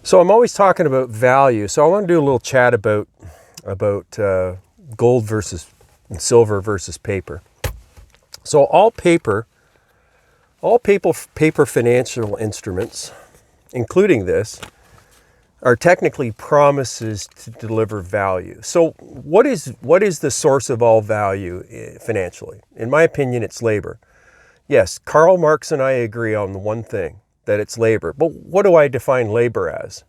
So I'm always talking about value. So I want to do a little chat about gold versus and silver versus paper. So all paper financial instruments, including this, are technically promises to deliver value. So what is the source of all value financially? In my opinion, it's labor. Yes, Karl Marx and I agree on the one thing, that it's labor. But what do I define labor as?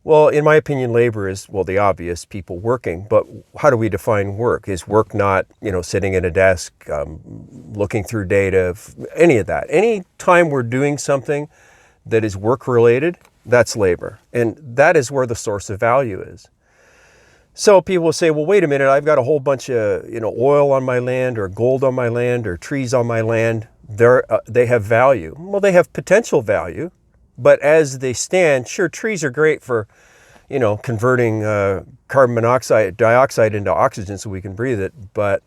Well, in my opinion, labor is, well, the obvious, people working. But how do we define work? Is work not, sitting at a desk, looking through data, any of that? Any time we're doing something that is work-related, that's labor. And that is where the source of value is. So people will say, well, wait a minute, I've got a whole bunch of, oil on my land or gold on my land or trees on my land. They have value. Well, they have potential value, but as they stand, sure, trees are great for, converting carbon dioxide into oxygen so we can breathe it. But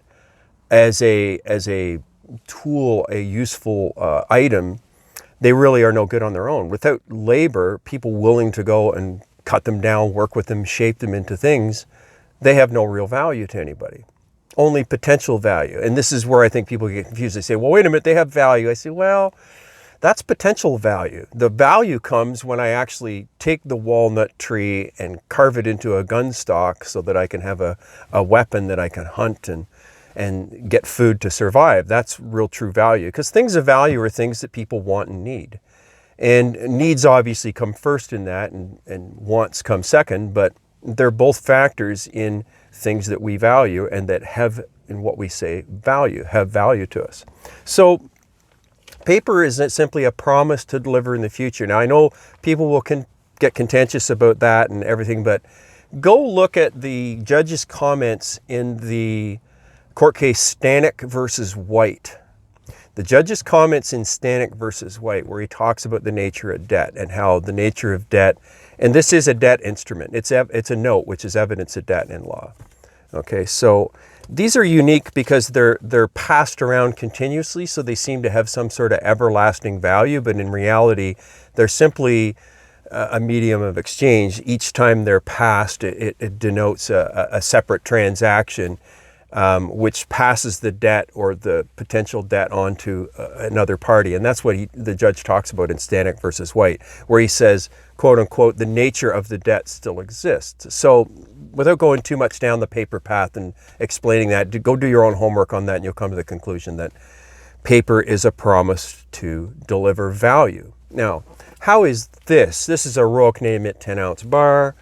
as a tool, a useful item, they really are no good on their own. Without labor, people willing to go and cut them down, work with them, shape them into things, they have no real value to anybody. Only potential value. And this is where I think people get confused. They say, well, wait a minute, they have value. I say, well, that's potential value. The value comes when I actually take the walnut tree and carve it into a gun stock so that I can have a weapon that I can hunt and get food to survive. That's real true value. Because things of value are things that people want and need. And needs obviously come first in that, and wants come second, but they're both factors in things that we value and that have, in what we say, have value to us. So paper is simply a promise to deliver in the future. Now, I know people will get contentious about that and everything, but go look at the judge's comments in the court case Stanek versus White. The judge's comments in Stanek versus White, where he talks about the nature of debt and how the nature of debt, and this is a debt instrument. It's a note, which is evidence of debt in law. Okay, so these are unique because they're passed around continuously, so they seem to have some sort of everlasting value, but in reality, they're simply a medium of exchange. Each time they're passed, it denotes a separate transaction, which passes the debt or the potential debt onto another party. And that's what the judge talks about in Stanek versus White, where he says, quote unquote, the nature of the debt still exists. So without going too much down the paper path and explaining that, go do your own homework on that and you'll come to the conclusion that paper is a promise to deliver value. Now, how is this? This is a Royal Canadian Mint 10-ounce bar.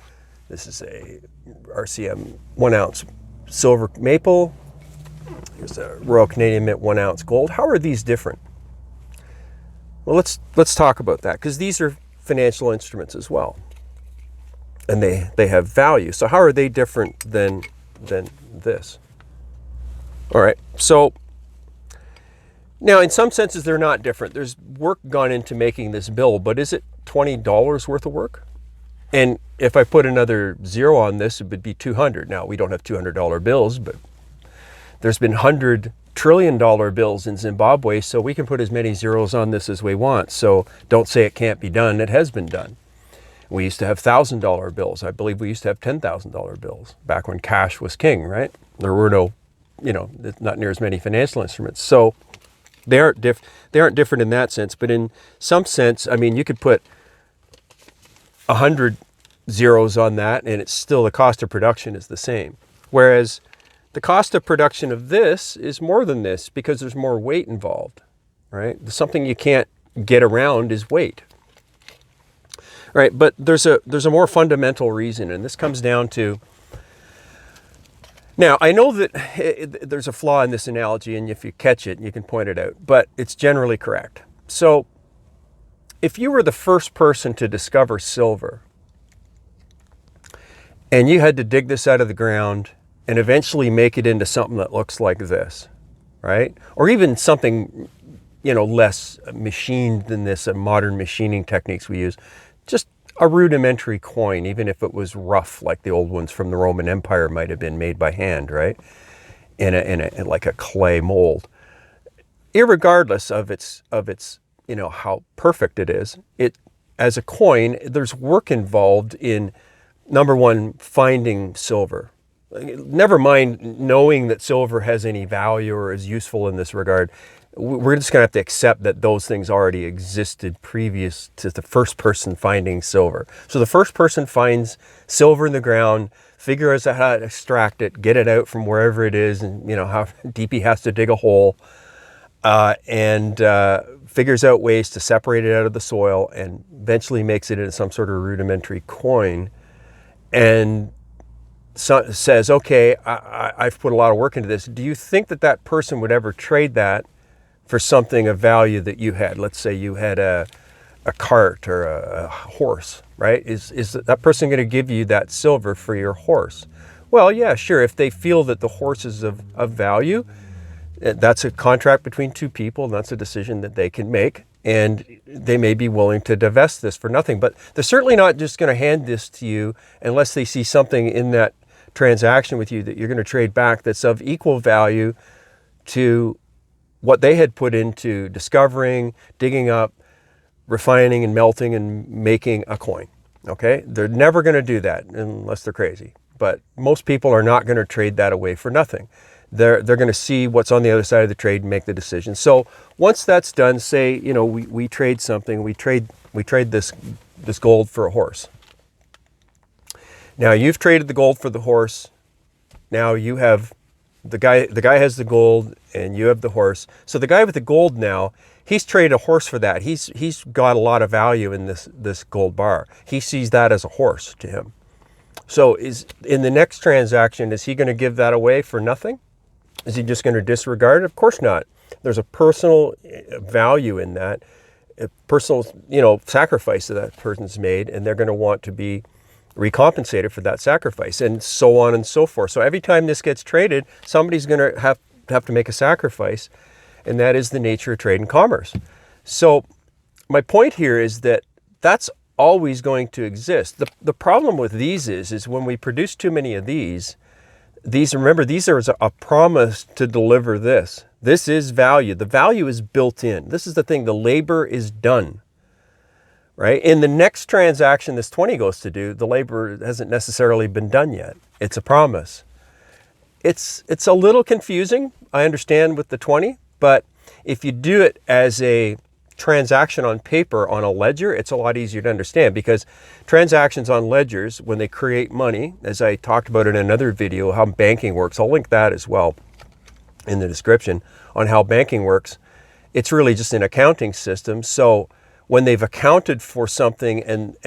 This is a RCM 1-ounce silver maple. Here's a Royal Canadian Mint 1-ounce gold. How are these different? Well, let's talk about that, because these are financial instruments as well, and they have value. So how are they different than this? All right. So now, in some senses, they're not different. There's work gone into making this bill, but is it $20 worth of work? And if I put another zero on this, it would be 200. Now, we don't have $200 bills, but there's been $100 trillion bills in Zimbabwe, so we can put as many zeros on this as we want. So don't say it can't be done. It has been done. We used to have $1,000 bills. I believe we used to have $10,000 bills back when cash was king, right? There were no, not near as many financial instruments. So they aren't different in that sense. But in some sense, I mean, you could put 100 zeros on that and it's still, the cost of production is the same. Whereas the cost of production of this is more than this because there's more weight involved, right? Something you can't get around is weight. Right, but there's a more fundamental reason, and this comes down to, now I know that there's a flaw in this analogy, and if you catch it, you can point it out, but it's generally correct. So if you were the first person to discover silver, and you had to dig this out of the ground and eventually make it into something that looks like this, right? Or even something, less machined than this, modern machining techniques we use, just a rudimentary coin, even if it was rough, like the old ones from the Roman Empire might have been made by hand, right? In like a clay mold. Irregardless of its how perfect it is, as a coin, there's work involved in, number one, finding silver. Never mind knowing that silver has any value or is useful in this regard. We're just going to have to accept that those things already existed previous to the first person finding silver. So the first person finds silver in the ground, figures out how to extract it, get it out from wherever it is, and how deep he has to dig a hole, and figures out ways to separate it out of the soil, and eventually makes it into some sort of rudimentary coin, and says, okay, I've put a lot of work into this. Do you think that that person would ever trade that for something of value that you had? Let's say you had a cart or a horse, right? Is that person going to give you that silver for your horse? Well, yeah, sure. If they feel that the horse is of value, that's a contract between two people, and that's a decision that they can make. And they may be willing to divest this for nothing. But they're certainly not just going to hand this to you unless they see something in that transaction with you that you're going to trade back that's of equal value to what they had put into discovering, digging up, refining and melting and making a coin. Okay? They're never going to do that unless they're crazy. But most people are not going to trade that away for nothing. They're going to see what's on the other side of the trade and make the decision. So once that's done, say, we trade something, we trade this gold for a horse. Now you've traded the gold for the horse. Now you have the guy has the gold and you have the horse. So the guy with the gold now, he's traded a horse for that. He's got a lot of value in this gold bar. He sees that as a horse to him. So in the next transaction, is he going to give that away for nothing? Is he just going to disregard it? Of course not. There's a personal value in that, a personal, sacrifice that person's made, and they're going to want to be recompensated for that sacrifice, and so on and so forth. So every time this gets traded, somebody's going to have to make a sacrifice, and that is the nature of trade and commerce. So my point here is that that's always going to exist. The problem with these is when we produce too many of these, remember, these are a promise to deliver this. This is value. The value is built in. This is the thing. The labor is done, right? In the next transaction this 20 goes to do, the labor hasn't necessarily been done yet. It's a promise. It's a little confusing, I understand, with the 20, but if you do it as a transaction on paper on a ledger, it's a lot easier to understand, because transactions on ledgers, when they create money, as I talked about in another video, how banking works, I'll link that as well in the description on how banking works. It's really just an accounting system. So when they've accounted for something and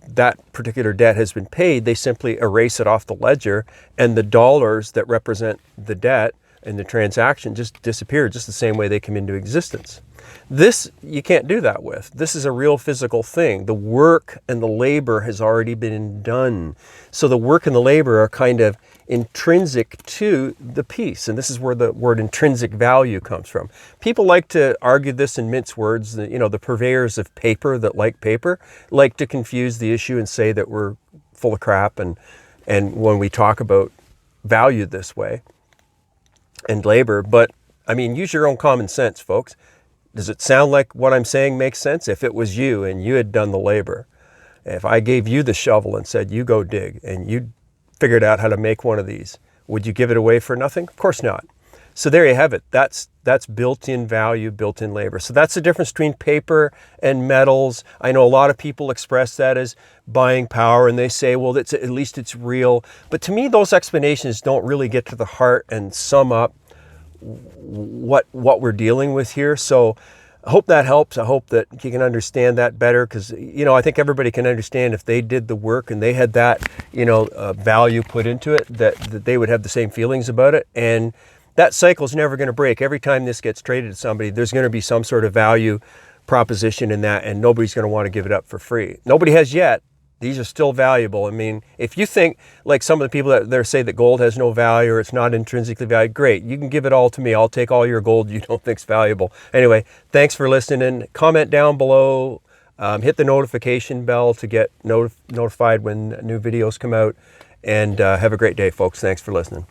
that particular debt has been paid, they simply erase it off the ledger, and the dollars that represent the debt and the transaction just disappear, just the same way they come into existence. This, you can't do that with. This is a real physical thing. The work and the labor has already been done. So the work and the labor are kind of intrinsic to the piece. And this is where the word intrinsic value comes from. People like to argue this in mince words. The purveyors of paper that like paper like to confuse the issue and say that we're full of crap. And when we talk about value this way and labor, but I mean, use your own common sense, folks. Does it sound like what I'm saying makes sense? If it was you and you had done the labor, if I gave you the shovel and said, you go dig, and you figured out how to make one of these, would you give it away for nothing? Of course not. So there you have it. That's built-in value, built-in labor. So that's the difference between paper and metals. I know a lot of people express that as buying power, and they say, well, at least it's real. But to me, those explanations don't really get to the heart and sum up what we're dealing with here. So I hope that helps. I hope that you can understand that better, because I think everybody can understand if they did the work and they had that value put into it, that they would have the same feelings about it. And that cycle is never going to break. Every time this gets traded to somebody, there's going to be some sort of value proposition in that, and nobody's going to want to give it up for free. Nobody has yet. These are still valuable. I mean, if you think like some of the people that say that gold has no value or it's not intrinsically valued, great. You can give it all to me. I'll take all your gold you don't think's valuable. Anyway, thanks for listening. Comment down below. Hit the notification bell to get notified when new videos come out. And have a great day, folks. Thanks for listening.